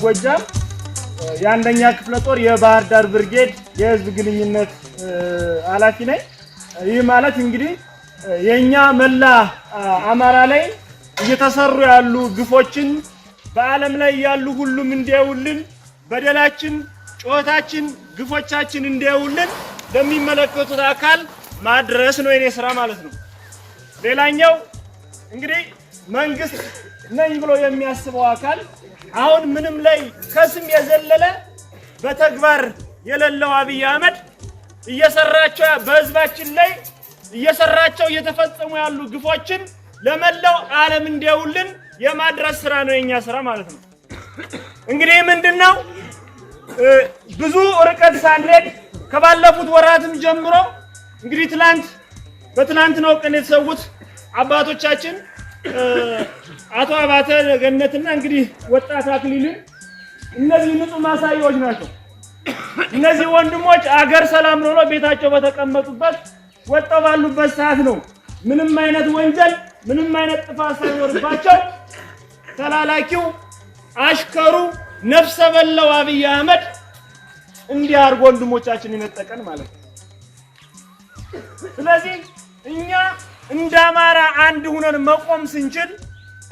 ጎጃም የአንደኛ ክፍለ ጦር የባህር ዳር ብርጌድ የህዝብ ግንኙነት ኃላፊ ነኝ። ይህ ማለት እንግዲህ የኛ መላ አማራ ላይ እየተሰሩ ያሉ ግፎችን በዓለም ላይ ያሉ ሁሉም እንዲያውልን በደላችን፣ ጮታችን፣ ግፎቻችን እንዲያውልን ለሚመለከቱት አካል ማድረስ ነው የኔ ስራ ማለት ነው። ሌላኛው እንግዲህ መንግስት ነኝ ብሎ የሚያስበው አካል አሁን ምንም ላይ ከስም የዘለለ በተግባር የሌለው አብይ አህመድ እየሰራቸው በህዝባችን ላይ እየሰራቸው እየተፈጸሙ ያሉ ግፎችን ለመላው ዓለም እንዲያውልን የማድረስ ስራ ነው የኛ ስራ ማለት ነው። እንግዲህ ምንድነው ብዙ ርቀት ሳንሄድ ከባለፉት ወራትም ጀምሮ እንግዲህ በትናንትናው ቀን የተሰዉት አባቶቻችን አቶ አባተ ገነትና እንግዲህ ወጣት አክሊልን እነዚህ ንጹህ ማሳያዎች ናቸው። እነዚህ ወንድሞች አገር ሰላም ነው ቤታቸው በተቀመጡበት ወጣው ባሉበት ሰዓት ነው ምንም አይነት ወንጀል ምንም አይነት ጥፋት ሳይኖርባቸው ተላላኪው አሽከሩ ነፍሰ በላው አብይ አህመድ እንዲያርጎ ወንድሞቻችን ይነጠቀን ማለት ነው። ስለዚህ እኛ እንደ አማራ አንድ ሆነን መቆም ስንችል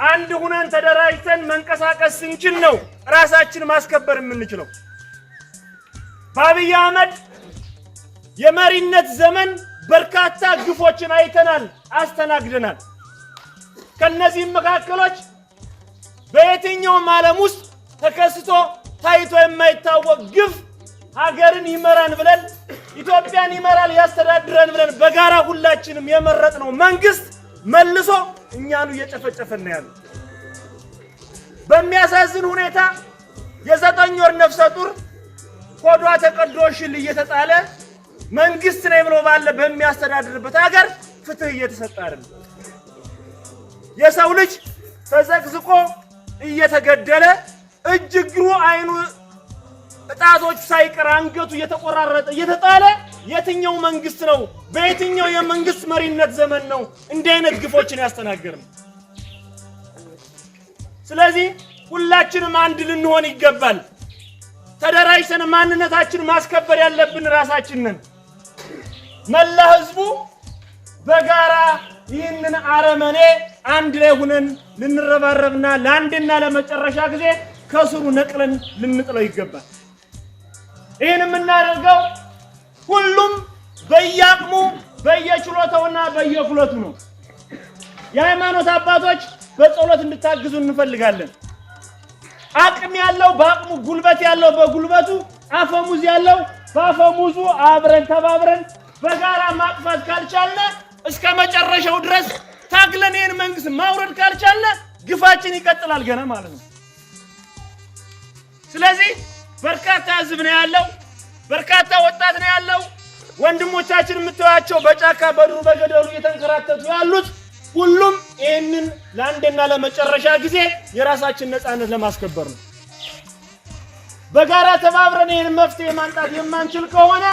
አንድ ሆነን ተደራጅተን መንቀሳቀስ ስንችል ነው ራሳችን ማስከበር የምንችለው። በአብይ አህመድ የመሪነት ዘመን በርካታ ግፎችን አይተናል፣ አስተናግደናል። ከነዚህ መካከሎች በየትኛውም ዓለም ውስጥ ተከስቶ ታይቶ የማይታወቅ ግፍ ሀገርን ይመራን ብለን ኢትዮጵያን ይመራል ያስተዳድረን ብለን በጋራ ሁላችንም የመረጥነው መንግስት መልሶ እኛኑ እየጨፈጨፈን ነው ያለው። በሚያሳዝን ሁኔታ የ9 ወር ነፍሰ ጡር ኮዷ ተቀዶ ሽል እየተጣለ መንግስት ነው ብሎ ባለ በሚያስተዳድርበት ሀገር ፍትህ እየተሰጠ አይደለም። የሰው ልጅ ተዘቅዝቆ እየተገደለ እጅግሩ አይኑ ጣቶች ሳይቀር አንገቱ እየተቆራረጠ እየተጣለ የትኛው መንግስት ነው በየትኛው የመንግስት መሪነት ዘመን ነው እንዲህ አይነት ግፎችን ያስተናገረው? ስለዚህ ሁላችንም አንድ ልንሆን ይገባል። ተደራጅተን ማንነታችን ማስከበር ያለብን ራሳችንን መላ ህዝቡ በጋራ ይህንን አረመኔ አንድ ላይ ሆነን ልንረባረብና ለአንድና ለመጨረሻ ጊዜ ከስሩ ነቅለን ልንጥለው ይገባል። ይህን የምናደርገው ሁሉም በየአቅሙ በየችሎታውና በየክሎቱ ነው። የሃይማኖት አባቶች በጸሎት እንድታግዙ እንፈልጋለን። አቅም ያለው በአቅሙ፣ ጉልበት ያለው በጉልበቱ፣ አፈሙዝ ያለው በአፈሙዙ አብረን ተባብረን በጋራ ማጥፋት ካልቻለ እስከ መጨረሻው ድረስ ታግለን ይህን መንግስት ማውረድ ካልቻለ ግፋችን ይቀጥላል ገና ማለት ነው። ስለዚህ በርካታ ህዝብ ነው ያለው፣ በርካታ ወጣት ነው ያለው። ወንድሞቻችን የምትዋቸው በጫካ በዱር በገደሉ እየተንከራተቱ ያሉት ሁሉም ይህንን ለአንድና ለመጨረሻ ጊዜ የራሳችን ነፃነት ለማስከበር ነው። በጋራ ተባብረን ይህን መፍትሄ ማንጣት የማንችል ከሆነ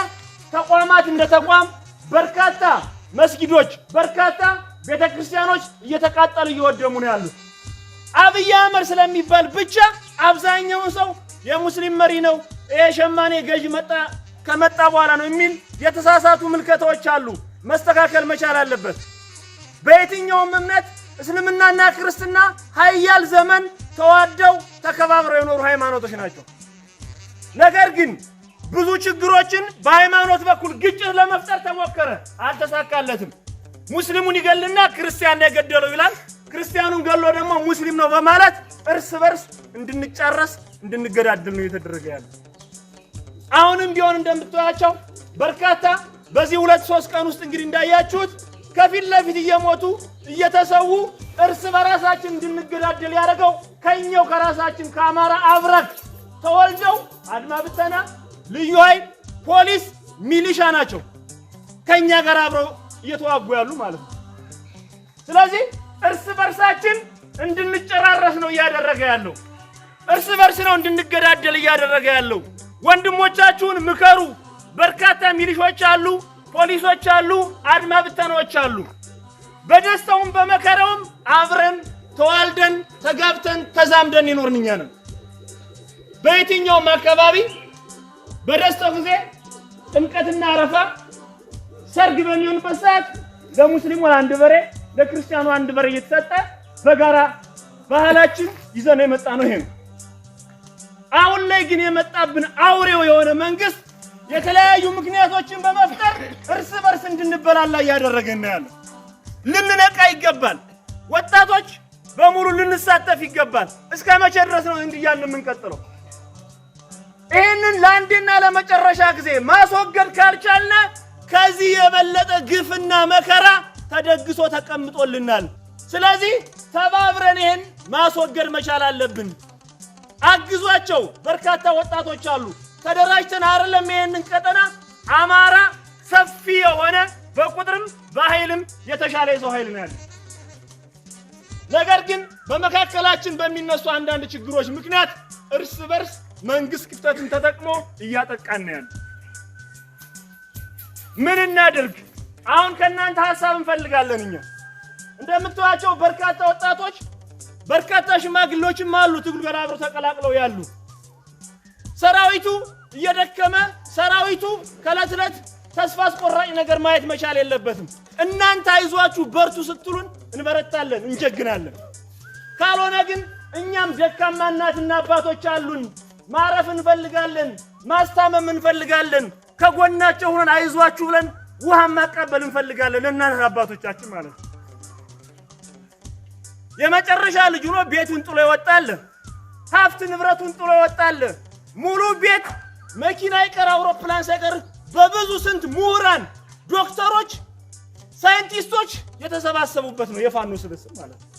ተቋማት እንደ ተቋም በርካታ መስጊዶች፣ በርካታ ቤተክርስቲያኖች እየተቃጠሉ እየወደሙ ነው ያሉት። አብይ አህመድ ስለሚባል ብቻ አብዛኛውን ሰው የሙስሊም መሪ ነው ሸማኔ ገዥ ከመጣ በኋላ ነው የሚል የተሳሳቱ ምልከታዎች አሉ። መስተካከል መቻል አለበት። በየትኛውም እምነት እስልምናና ክርስትና ሀያል ዘመን ተዋደው ተከባብረው የኖሩ ሃይማኖቶች ናቸው። ነገር ግን ብዙ ችግሮችን በሃይማኖት በኩል ግጭት ለመፍጠር ተሞከረ፣ አልተሳካለትም። ሙስሊሙን ይገልና ክርስቲያን ነው የገደለው ይላል፣ ክርስቲያኑን ገሎ ደግሞ ሙስሊም ነው በማለት እርስ በርስ እንድንጫረስ እንድንገዳደል ነው እየተደረገ ያለው። አሁንም ቢሆን እንደምትዋቸው በርካታ በዚህ 2-3 ቀን ውስጥ እንግዲህ እንዳያችሁት ከፊት ለፊት እየሞቱ እየተሰዉ እርስ በራሳችን እንድንገዳደል ያደረገው ከኛው ከራሳችን ከአማራ አብረክ ተወልደው አድማ ብተና፣ ልዩ ኃይል፣ ፖሊስ፣ ሚሊሻ ናቸው ከኛ ጋር አብረው እየተዋጉ ያሉ ማለት ነው። ስለዚህ እርስ በርሳችን እንድንጨራረስ ነው እያደረገ ያለው። እርስ በርስ ነው እንድንገዳደል እያደረገ ያለው። ወንድሞቻችሁን ምከሩ። በርካታ ሚሊሾች አሉ፣ ፖሊሶች አሉ፣ አድማ ብተናዎች አሉ። በደስታውም በመከራውም አብረን ተዋልደን ተጋብተን ተዛምደን ይኖርንኛ ነን። በየትኛውም አካባቢ በደስታው ጊዜ ጥምቀትና አረፋ ሰርግ በሚሆንበት ሰዓት ለሙስሊሙ አንድ በሬ ለክርስቲያኑ አንድ በሬ እየተሰጠ በጋራ ባህላችን ይዘን የመጣ ነው። ይሄ አሁን ላይ ግን የመጣብን አውሬው የሆነ መንግስት የተለያዩ ምክንያቶችን በመፍጠር እርስ በርስ እንድንበላላ ያደረገን ነው ያለው። ልንነቃ ይገባል። ወጣቶች በሙሉ ልንሳተፍ ይገባል። እስከ መቼ ድረስ ነው እንዲያልን የምንቀጥለው? ይሄንን ለአንዴና ለመጨረሻ ጊዜ ማስወገድ ካልቻልና ከዚህ የበለጠ ግፍና መከራ ተደግሶ ተቀምጦልናል። ስለዚህ ተባብረን ይሄን ማስወገድ መቻል አለብን። አግዟቸው። በርካታ ወጣቶች አሉ። ተደራጅተን አይደለም ይሄንን ቀጠና አማራ ሰፊ የሆነ በቁጥርም በኃይልም የተሻለ የሰው ኃይል ነው ያለው። ነገር ግን በመካከላችን በሚነሱ አንዳንድ ችግሮች ምክንያት እርስ በርስ መንግስት ክፍተትን ተጠቅሞ እያጠቃን ነው ያለው። ምን እናድርግ? አሁን ከናንተ ሐሳብ እንፈልጋለን። እኛ እንደምትዋቸው በርካታ ወጣቶች በርካታ ሽማግሌዎችም አሉ ትግሉ ጋር አብረው ተቀላቅለው ያሉ። ሰራዊቱ እየደከመ ሰራዊቱ ከለትለት ተስፋ አስቆራጭ ነገር ማየት መቻል የለበትም። እናንተ አይዟችሁ በርቱ ስትሉን እንበረታለን፣ እንጀግናለን። ካልሆነ ግን እኛም ደካማ እናትና አባቶች አሉን። ማረፍ እንፈልጋለን፣ ማስታመም እንፈልጋለን። ከጎናቸው ሆነን አይዟችሁ ብለን ውሃ ማቀበል እንፈልጋለን። እናንተ አባቶቻችን ማለት ነው። የመጨረሻ ልጅ ሆኖ ቤቱን ጥሎ ይወጣል፣ ሀብት ንብረቱን ጥሎ ይወጣል። ሙሉ ቤት መኪና ይቀር አውሮፕላን ሳይቀር በብዙ ስንት ምሁራን፣ ዶክተሮች፣ ሳይንቲስቶች የተሰባሰቡበት ነው የፋኖ ስብስብ ማለት ነው።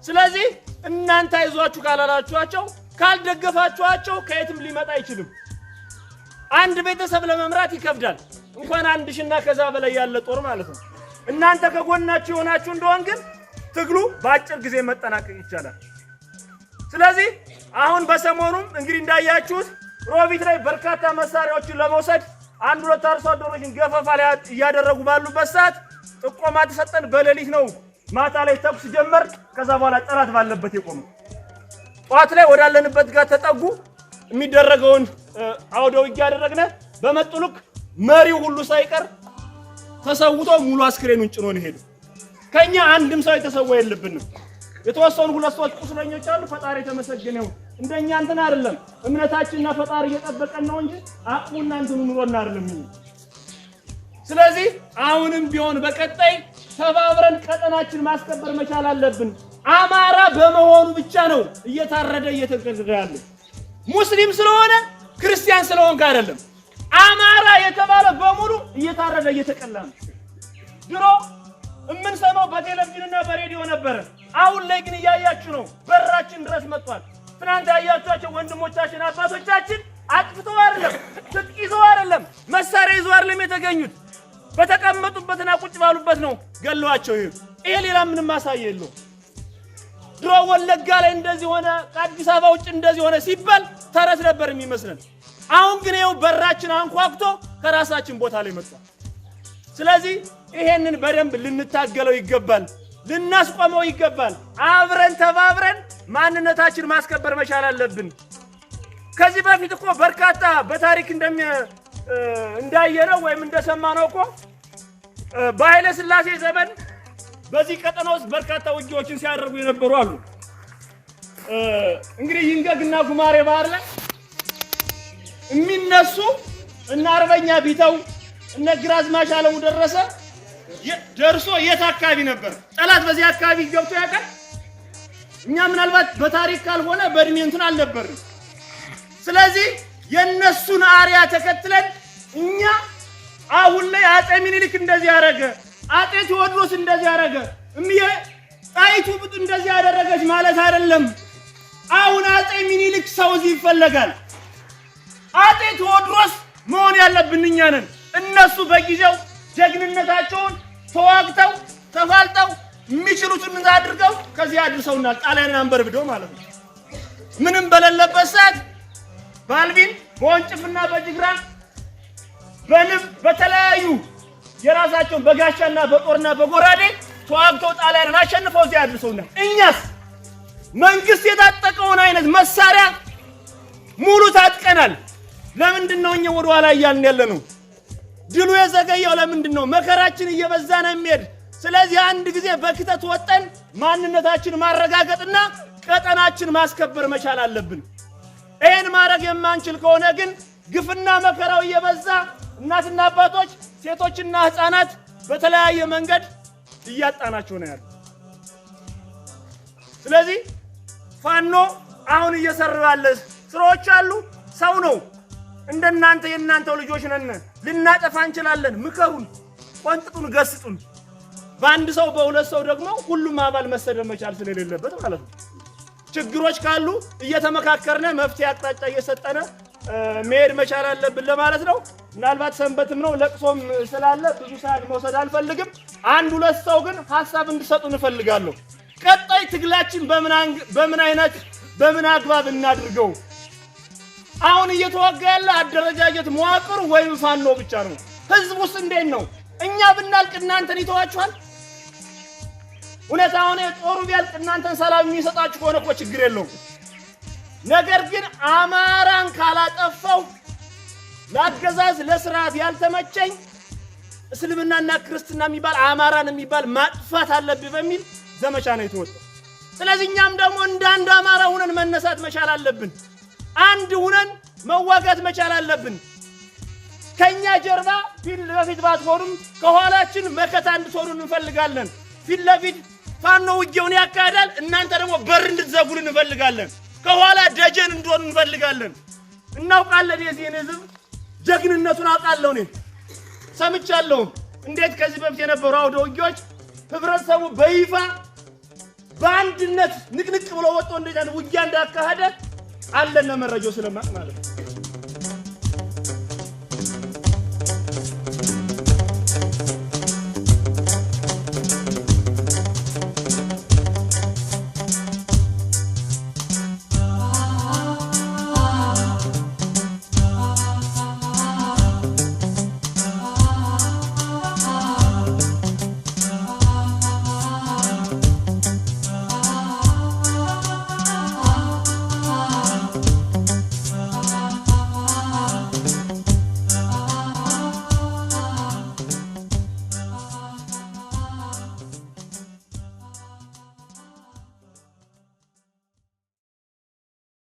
ስለዚህ እናንተ አይዟችሁ ካላላችኋቸው ካልደገፋችኋቸው ከየትም ሊመጣ አይችልም። አንድ ቤተሰብ ለመምራት ይከብዳል፣ እንኳን አንድ ሺና ከዛ በላይ ያለ ጦር ማለት ነው። እናንተ ከጎናችሁ ሆናችሁ እንደሆን ግን ትግሉ በአጭር ጊዜ መጠናቀቅ ይቻላል። ስለዚህ አሁን በሰሞኑም እንግዲህ እንዳያችሁት ሮቢት ላይ በርካታ መሳሪያዎችን ለመውሰድ አንድ ሁለት አርሶ አደሮችን ገፈፋ ላይ እያደረጉ ባሉበት ሰዓት ጥቆማ ተሰጠን። በሌሊት ነው ማታ ላይ ተኩስ ጀመር። ከዛ በኋላ ጠላት ባለበት የቆመ ጧት ላይ ወዳለንበት ጋር ተጠጉ። የሚደረገውን አውደ ውጊያ ያደረግነ በመጥሉክ መሪው ሁሉ ሳይቀር ተሰውቶ ሙሉ አስክሬኑን ጭኖ ነው ሄዱ። ከኛ አንድም ሰው የተሰዋ የለብንም። የተወሰኑ ሁለት ሰዎች ቁስለኞች አሉ። ፈጣሪ ተመሰገነ ይሁን። እንደኛ እንትን አይደለም፣ እምነታችንና ፈጣሪ እየጠበቀን ነው እንጂ አቁሙና እንትን ኑሮና አይደለም። ስለዚህ አሁንም ቢሆን በቀጣይ ተባብረን ቀጠናችን ማስከበር መቻል አለብን። አማራ በመሆኑ ብቻ ነው እየታረደ እየተገደለ ያለው። ሙስሊም ስለሆነ ክርስቲያን ስለሆነ አይደለም። አማራ የተባለ በሙሉ እየታረደ እየተቀላ ነው። ድሮ እምንሰማው በቴሌቪዥንና በሬዲዮ ነበር። አሁን ላይ ግን እያያችሁ ነው፣ በራችን ድረስ መጥቷል። ትናንት ያያችኋቸው ወንድሞቻችን አባቶቻችን አጥፍተው አይደለም፣ ትጥቅ ይዘው አይደለም፣ መሳሪያ ይዘው አይደለም የተገኙት። በተቀመጡበትና ቁጭ ባሉበት ነው ገለዋቸው። ይሄ ሌላ ምንም ማሳየ የለውም። ድሮ ወለጋ ላይ እንደዚህ ሆነ፣ ከአዲስ አበባ ውጭ እንደዚህ ሆነ ሲባል ተረት ነበር የሚመስለን። አሁን ግን ይኸው በራችን አንኳኩቶ ከራሳችን ቦታ ላይ መጥቷል። ስለዚህ ይሄንን በደንብ ልንታገለው ይገባል፣ ልናስቆመው ይገባል። አብረን ተባብረን ማንነታችን ማስከበር መቻል አለብን። ከዚህ በፊት እኮ በርካታ በታሪክ እንዳየነው ወይም እንደሰማነው እኮ በኃይለ ሥላሴ ዘመን በዚህ ቀጠና ውስጥ በርካታ ውጊያዎችን ሲያደርጉ የነበሩ አሉ። እንግዲህ ይንገግና ጉማሬ ባህር ላይ የሚነሱ እና አርበኛ ቢተው እነ ግራዝማች አለሙ ደርሶ የት አካባቢ ነበር? ጠላት በዚህ አካባቢ ገብቶ ያውቃል? እኛ ምናልባት በታሪክ ካልሆነ በእድሜ እንትን አልነበርም። ስለዚህ የነሱን አሪያ ተከትለን እኛ አሁን ላይ አጼ ምኒልክ እንደዚህ ያደረገ፣ አጼ ቴዎድሮስ እንደዚህ ያደረገ፣ ጣይቱ ብጥ እንደዚህ ያደረገች ማለት አይደለም። አሁን አጼ ምኒልክ ሰው እዚህ ይፈለጋል። አጼ ቴዎድሮስ መሆን ያለብን እኛ ነን። እነሱ በጊዜው ጀግንነታቸውን ተዋግተው ተፋልጠው የሚችሉትን አድርገው ከዚህ አድርሰውናል። ጣሊያንን አንበርብደው ማለት ነው። ምንም በሌለበት ሰዓት ባልቢን በወንጭፍና በጅግራ በንብ በተለያዩ የራሳቸውን በጋሻና በጦርና በጎራዴ ተዋግተው ጣሊያንን አሸንፈው እዚህ አድርሰውናል። እኛስ መንግስት የታጠቀውን አይነት መሳሪያ ሙሉ ታጥቀናል። ለምንድነው እኛ ወደ ኋላ እያልን ያለነው? ድሉ የዘገየው ለምንድነው? መከራችን እየበዛ ነው የሚሄድ። ስለዚህ አንድ ጊዜ በክተት ወጠን ማንነታችን ማረጋገጥና ቀጠናችን ማስከበር መቻል አለብን። ይሄን ማድረግ የማንችል ከሆነ ግን ግፍና መከራው እየበዛ እናትና አባቶች ሴቶችና ህፃናት በተለያየ መንገድ እያጣናቸው ነው ያለው። ስለዚህ ፋኖ አሁን እየሰራ ያለ ስራዎች አሉ። ሰው ነው እንደናንተ የናንተው ልጆች ነን። ልናጠፋ እንችላለን። ምከሩን፣ ቆንጥጡን፣ ገስጡን። በአንድ ሰው በሁለት ሰው ደግሞ ሁሉም አባል መሰደብ መቻል ስለሌለበት ማለት ነው። ችግሮች ካሉ እየተመካከርነ መፍትሄ አቅጣጫ እየሰጠነ መሄድ መቻል አለብን ለማለት ነው። ምናልባት ሰንበትም ነው ለቅሶም ስላለ ብዙ ሰዓት መውሰድ አልፈልግም። አንድ ሁለት ሰው ግን ሐሳብ እንድሰጡ እንፈልጋለሁ። ቀጣይ ትግላችን በምን አግባብ እናድርገው? አሁን እየተዋጋ ያለ አደረጃጀት መዋቅር ወይም ፋኖ ብቻ ነው? ህዝቡስ እንዴት ነው? እኛ ብናልቅ እናንተን ይተዋችኋል? እውነታው ነው። ጦሩ ቢያልቅ እናንተን ሰላም የሚሰጣችሁ ከሆነ እኮ ችግር የለውም። ነገር ግን አማራን ካላጠፋው ለአገዛዝ ለስርዓት ያልተመቸኝ እስልምናና ክርስትና የሚባል አማራን የሚባል ማጥፋት አለብኝ በሚል ዘመቻ ነው የተወጣው። ስለዚህ እኛም ደግሞ እንደ አንድ አማራ ሆነን መነሳት መቻል አለብን። አንድ ሆነን መዋጋት መቻል አለብን። ከኛ ጀርባ ፊት ለፊት ባትሆኑም ከኋላችን መከታ እንድትሆኑ እንፈልጋለን። ፊት ለፊት ፋኖ ውጊያውን ያካሂዳል። እናንተ ደግሞ በር እንድትዘጉልን እንፈልጋለን። ከኋላ ደጀን እንድትሆኑ እንፈልጋለን። እናውቃለን የዚህን ህዝብ ጀግንነቱን አውቃለሁ። እኔ ሰምቻለሁ እንዴት ከዚህ በፊት የነበሩ አውደ ውጊያዎች ህብረተሰቡ በይፋ በአንድነት ንቅንቅ ብሎ ወጥቶ እንዴት ውጊያ እንዳካሄደ አለና መረጃው ስለማቅ ማለት ነው።